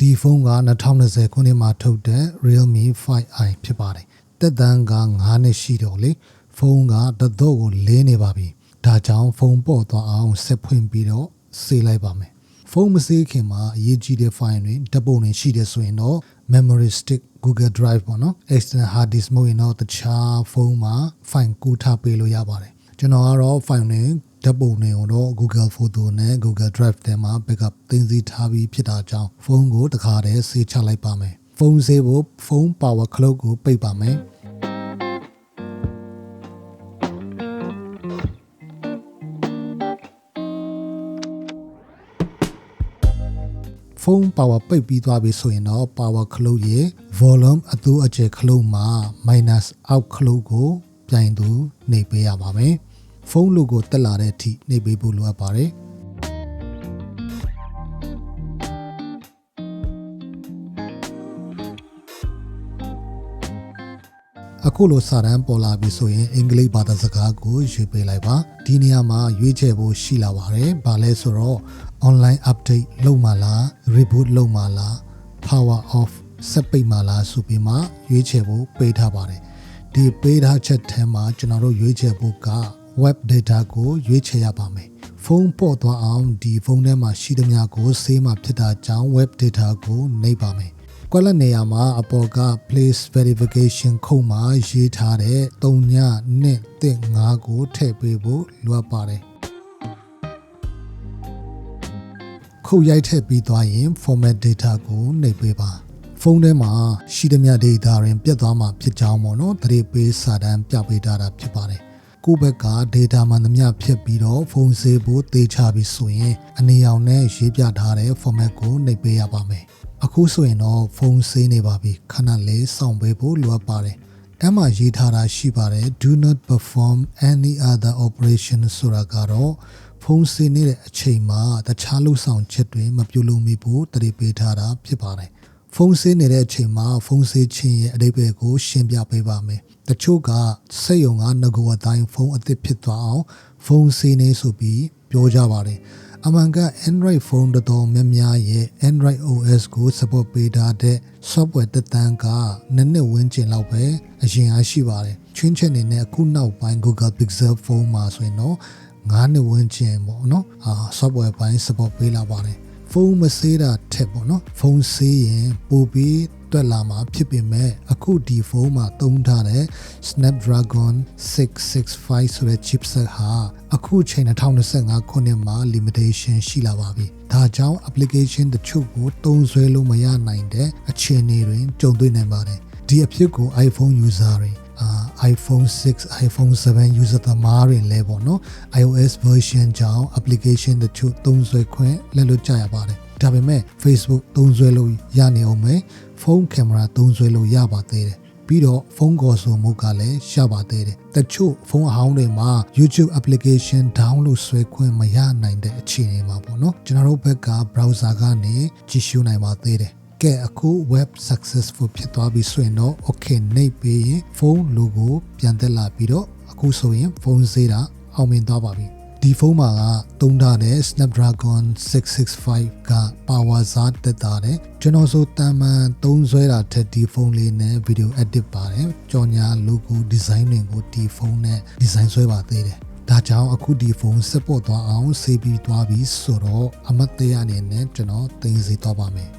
ဒီဖုန်းက2020ခုနှစ်မှာထုတ်တဲ့ Realme 5i ဖြစ်ပါတယ်တက်တန်းက9နှစ်ရှိတော့လေဖုန်းကတတော့ကိုလင်းနေပါပြီဒါကြောင့်ဖုန်းပေါ်သွားအောင်ဆက်ဖွင့်ပြီးတော့စေးလိုက်ပါမယ်ဖုန်းမစေးခင်မှာအရေးကြီးတဲ့ file တွေဓာတ်ပုံတွေရှိတယ်ဆိုရင်တော့ memory stick Google Drive ပေါ့နော် external hard disk မဟုတ်ရင်တော့တခြားဖုန်းမှာ file ကူးထားပေးလို့ရပါတယ်ကျွန်တော်ကတော့ file တွေဓာတ်ပုံတွေကိုတော့ Google Photo နဲ့ Google Drive ထဲမှာ backup သိမ်းဆည်းထားပြီးဖြစ်တာကြောင့်ဖုန်းကိုတခါတည်းစေးချလိုက်ပါမယ်ဖုန်းစေးဖို့ဖုန်း power clock ကိုပိတ်ပါမယ်ဖုန်း power ပိတ်ပြီးသွားပြီဆိုရင်တော့ power clock ရဲ့ volume အတူအကျယ် clock မှာ minus out clock ကိုပြိုင်သူနှိပ်ပေးရပါမယ်ဖုန်းလိုကိုတက်လာတဲ့အထိနှိပ်ပေးဖို့လိုအပ်ပါတယ်အခုလိုစာတမ်းပေါ်လာပြီဆိုရင်အင်္ဂလိပ်ဘာသာစကားကိုရွေးပေးလိုက်ပါဒီနေရာမှာရွေးချယ်ဖို့ရှိလာပါတယ်ဘာလဲဆိုတော့ online update လုပ်မှလား reboot လုပ်မှလား power off ဆက်ပိတ်မှလားဆိုပြီးမှရွေးချယ်ဖို့ပေးထားပါတယ်ဒီပေးထားချက်ထဲမှာကျွန်တော်တို့ရွေးချယ်ဖို့ကweb data ကိုရွေးချယ်ရပါမယ်ဖုန်းပေါ်သွားအောင်ဒီဖုန်းထဲမှာရှိသမျှကိုစေးမှဖြစ်တာကြောင့် web data ကိုနှိပ်ပါမယ်ကွက်လက်နေရာမှာအပေါ်က place verification ခုံမှာရေးထားတဲ့3915ကိုထည့်ပေးဖို့လိုအပ်ပါတယ်ခုရိုက်ထည့်ပြီးသွားရင် format data ကိုနှိပ်ပေးပါဖုန်းထဲမှာရှိသမျှ data ရင်ပြတ်သွားမှာဖြစ်ကြောင်းပေါ့နော်သတိပေးစာတမ်းပြပေးထားတာဖြစ်ပါတယ်ကိုယ့်ဘက်က data မှန်သမျှဖြစ်ပြီးတော့ဖုန်းစေးဖို့သေချာပြီဆိုရင်အနေအောင်နဲ့ရေးပြထားတဲ့ format ကိုနှိပ်ပေးရပါမယ်အခုဆိုရင်တော့ဖုန်းစေးနေပါပြီခဏလေးစောင့်ပေးဖို့လိုအပ်ပါတယ်အဲ့မှာရေးထားတာရှိပါတယ် do not perform any other operation ဆိုတာကတော့ဖုန်းစေးနေတဲ့အချိန်မှာတခြားလုပ်ဆောင်ချက်တွေမပြုလုပ်မိဖို့တတိပေးထားတာဖြစ်ပါတယ်ဖုန်းစေးနေတဲ့အချိန်မှာဖုန်းစေးခြင်းရဲ့အဓိပ္ပာယ်ကိုရှင်းပြပေးပါမယ်တချို့ကစက်ရုံကငကိုအတိုင်းဖုန်းအသစ်ဖြစ်သွားအောင်ဖုန်းစေးနေဆိုပြီးပြောကြပါတယ်အမှန်က Android ဖုန်းတော်တော်များများရဲ့ Android OS ကို support ပေးထားတဲ့ software တက်တန်းကနှစ်ဝန်းကျင်လောက်ပဲအရင်အားရှိပါတယ်ချွင်းချက်နေနဲ့အခုနောက်ပိုင်း Google Pixel ဖုန်းမှာဆိုရင်တော့9နှစ်ဝန်းကျင်ပေါ့နော်software ပိုင်း support ပေးလာပါတယ်ဖုန်းမစေးတာထက်ပေါ့နော်ဖုန်းစေးရင်ပိုပြီးတွက်လာမှာဖြစ်ပေမဲ့အခုဒီဖုန်းမှာသုံးထားတဲ့ Snapdragon 665ဆိုတဲ့ chipset ဟာအခုချိန်2025ခုနှစ်မှာ limitation ရှိလာပါပြီဒါကြောင့် application တချို့ကိုသုံးစွဲလို့မရနိုင်တဲ့အခြေအနေတွေကြုံတွေ့နိုင်ပါတယ်ဒီအဖြစ်ကို iPhone user တွေiPhone 6 iPhone 7 user သမားတွေလည်းပေါ့နော် iOS version ကြောင့် application တချို့သုံးစွဲခွင့်လက်လွတ်ကြရပါတယ်ဒါပေမဲ့ Facebook သုံးစွဲလို့ရနေအောင်မယ်ဖုန်းကင်မရာသုံးစွဲလို့ရပါသေးတယ်ပြီးတော့ဖုန်းကော်ဆိုမှုကလည်းရပါသေးတယ်တချို့ဖုန်းအဟောင်းတွေမှာ YouTube application download ဆွဲခွင့်မရနိုင်တဲ့အခြေအနေမှာပေါ့နော်ကျွန်တော်တို့ဘက်က browser ကနေကြည့်ရှုနိုင်ပါသေးတယ်ကဲအခု web successful ဖြစ်သွားပြီဆိုရင်တော့ okay နှိပ်ပြီးရင်ဖုန်း logo ပြန်တက်လာပြီးတော့အခုဆိုရင်ဖုန်းစေးတာအောင်မြင်သွားပါပြီဒီဖုန်းမှာကသုံးထားတဲ့ Snapdragon 665က power ဇာတ်တက်တာတယ်ကျွန်တော်ဆိုတန်မှန်သုံးစွဲတာထက်ဒီဖုန်းလေးနဲ့ video edit ပါတယ်ကြော်ညာ logo design တွေကိုဒီဖုန်းနဲ့ design ဆွဲပါသေးတယ်ဒါကြောင့်အခုဒီဖုန်းစပေါ်သွားအောင်စေးပြီးသွားပြီဆိုတော့အမတ်တရအနေနဲ့ကျွန်တော်တင်စီသွားပါမယ်